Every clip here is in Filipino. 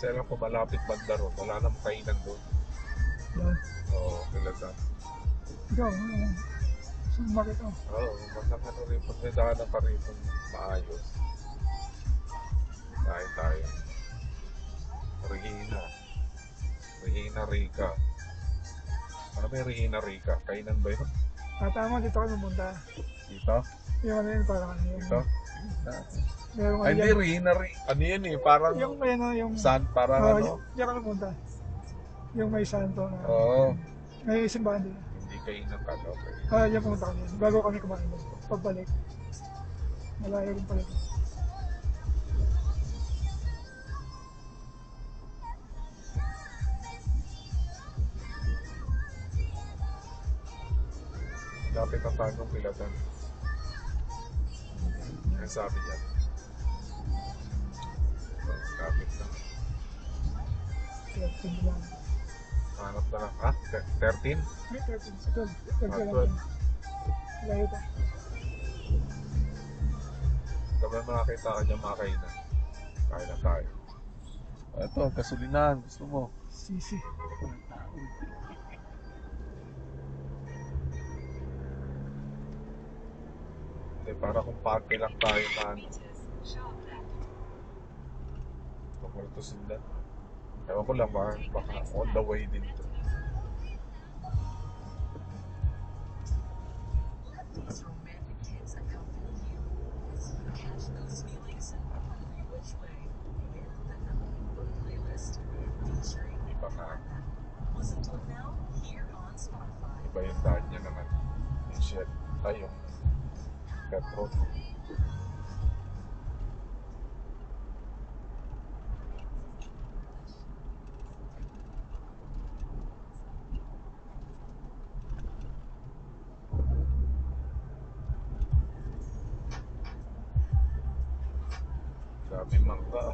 Kasi alam ko malapit banda ron. Wala namang kainan doon. Yan. Oo, Pilasan. Ikaw, sumakit ako. Oo, magandang ano rin. Pag nadaanan ka rin maayos. Kain tayo. Regina Rica. Ano ba yung Regina Rica? Kainan ba yun? Tama, dito ako pumunta. Dito? Yung ano yun, parang ano yun. Dito? Meron Ay, hindi, yan. Regina Rica. Ano yun eh? Parang Yung may ano, yung... saan? Parang ano? Diyan ako pumunta. Yung may santo na... Oo. May simbahan din. Hindi kainan ka, okay. Diyan pumunta kami. Bago kami kumain doon. Pagbalik. Malayo rin pala. Lapit ang tanong Pilasan. Ang sabi niya. Lapit na. Kaya hindi lang. Hanap na lang. Ha? 13? May 13. 12. 12. Layo pa. Kapag makakita ka niya mga kainan. Kain na tayo. Ito, kasulinahan. Gusto mo? Sisi. Para kung party lang tayo na ano. Papunta sila. Ewan ko lang baka on the way din to. Iba nga. Iba yung daan niya naman. Yung shell. Ay, yung petrol. Dami mangga.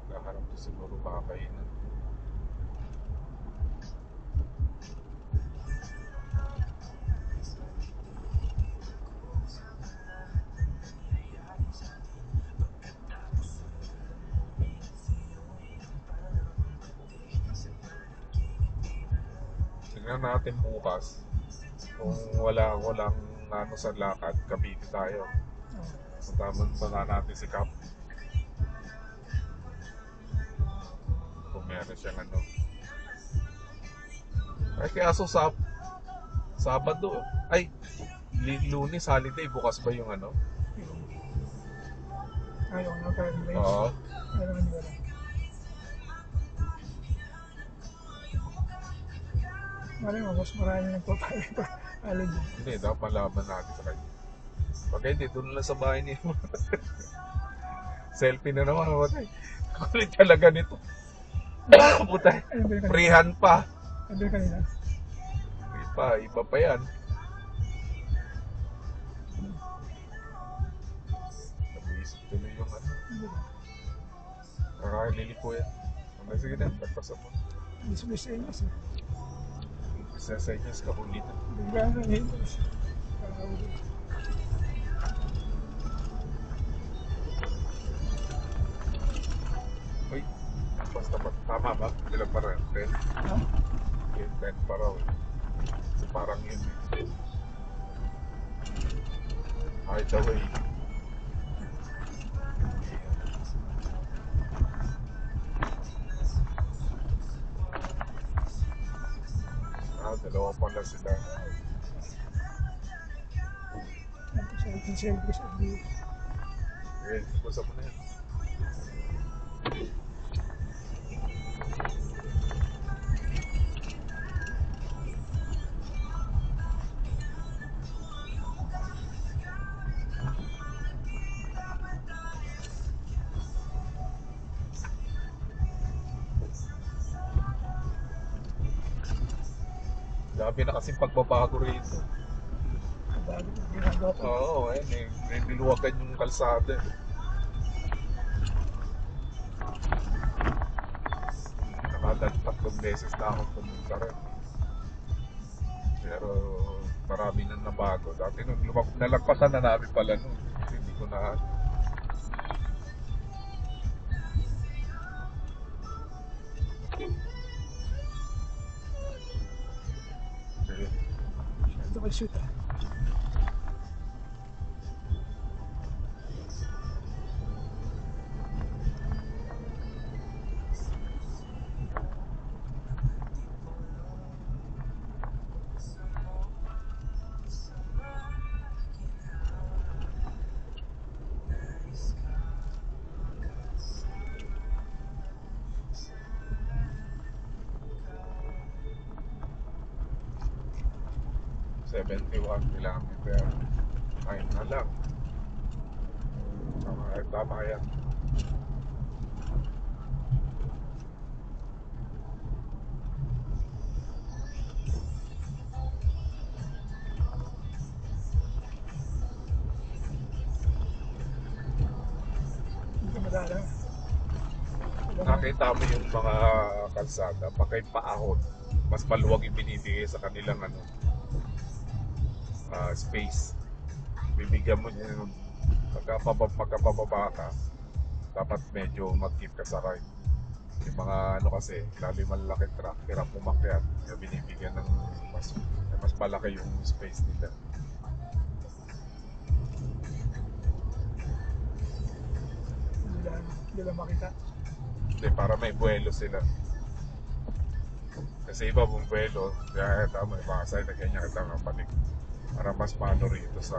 Nakaharap to siguro makakainan. Tingnan natin bukas. Kung walang ano sa lakad, Cavite tayo. Puntahan pa nga natin si Cap. Kung meron siyang ano. Ay, kaya Sabado. Ay, Lunes, holiday. Bukas ba yung ano? Ayaw na tayo. Oo. Ayaw na wala. Mali mo, mas marami nagpapalit pa. Alam niyo. Hindi, dapat malaman natin sa kanya. Pag hindi, doon lang sa bahay niya. Selfie na naman. Kulit talaga nito. Puta, Ayun ba yung kanina? freehan pa. Ayun ba yung kanina? Iba pa yan. Nag-iisip tuloy yung ano. Kakalilig ko yan. Sige na, pagpasa mo. Bilis-bilis sa inyo. Isa sa inyo, kahulitan. Bigla na yun. Uy, basta ba? Tama ba? Ilang pa rin? 10? Ha? Yung 10 pa raw. So parang yun eh. Either way. Dalawa pala sila. Siyempre sa inyo. Okay, pusa mo na yan. Dami na kasing pagbabago rito. Bago yung ginagawa pa. Oo, ayun eh. Niluwagan yung kalsada. Tatlong beses na ako pumunta rin. Pero marami na nabago. Dati nung nalagpasan na namin pala nun. Hindi ko na... Sige. Ito kay shoot ah. Kilometer. Ayun na lang. Tama yan. Hindi ka madala. Nakita mo yung mga kalsada, pagkay paahon, mas maluwag yung binibigay sa kanilang space. Bibigyan mo niya yung pagkapababa ka, dapat medyo mag-keep ka sa right. Yung mga kasi, lalo yung malaki truck, hirap umakyat, kaya binibigyan ng mas malaki yung space nila. Hindi lang makita. Hindi, para may buwelo sila. Kasi iba mong buwelo, kaya tama yung mga side na ganyan kita nga panik. Para mas mano rito sa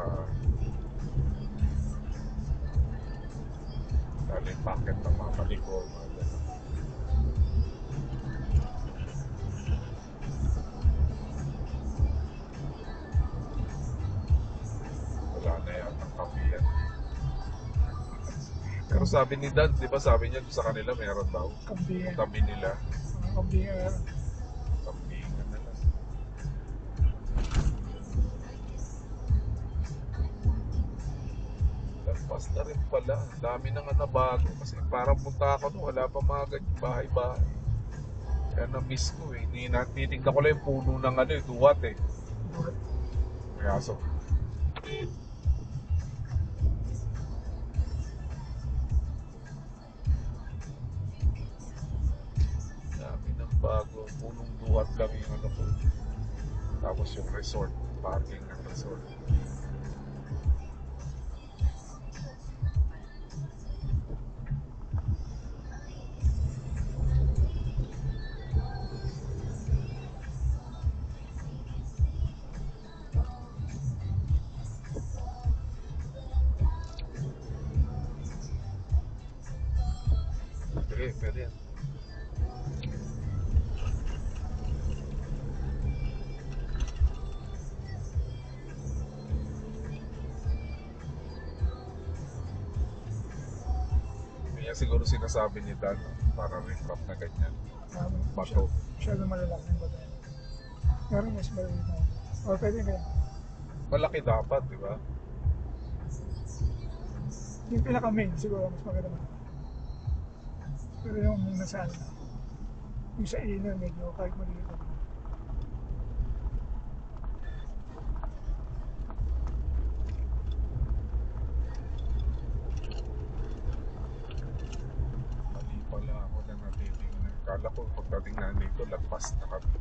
lalo yung packet ng mga paliko, mga ganun. Wala na yatang kapiyan. Pero sabi ni Dad, di ba sabi niya sa kanila meron daw? Kambingan. Tabi nila. Mga kambingan. Kambingan na lang. Lampas na rin pala. Ang dami na nga nabago. Kasi parang punta ako no, wala pa mga ganyan bahay-bahay. Kaya na-miss ko eh. Titignan ko lang yung puno ng duwat eh. Kaya so. Dami ng bago. Punong duwat lang yung ko. Tapos yung resort. Parking ng resort. Sige, pwede yan. Kaya siguro sinasabi ni Dan, para riprap na ganyan. Bato. Masyado malalaki yung bato. Pero mas malaki na. O pwede nga. Malaki dapat, di ba? Yung pinaka-main siguro mas maganda man. Pero yung nasa yung sa inner medyo kahit maliit ako. Mali pala ako na natitingnan. Kala ko pagdating na dito, lagpas na kami.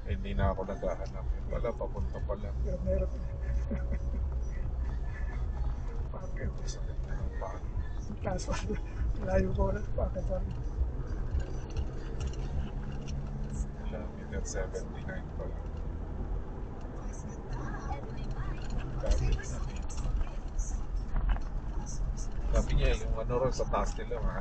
Eh, hindi na ako naghahanap. Wala, papunta pa lang. Pero meron. Bakit? Sakit na ng paan. Kaso layo ko na. Bakit sabi? Kilometer 79 pa lang. Dami na dito. Sabi niya, yung ron sa taas nila,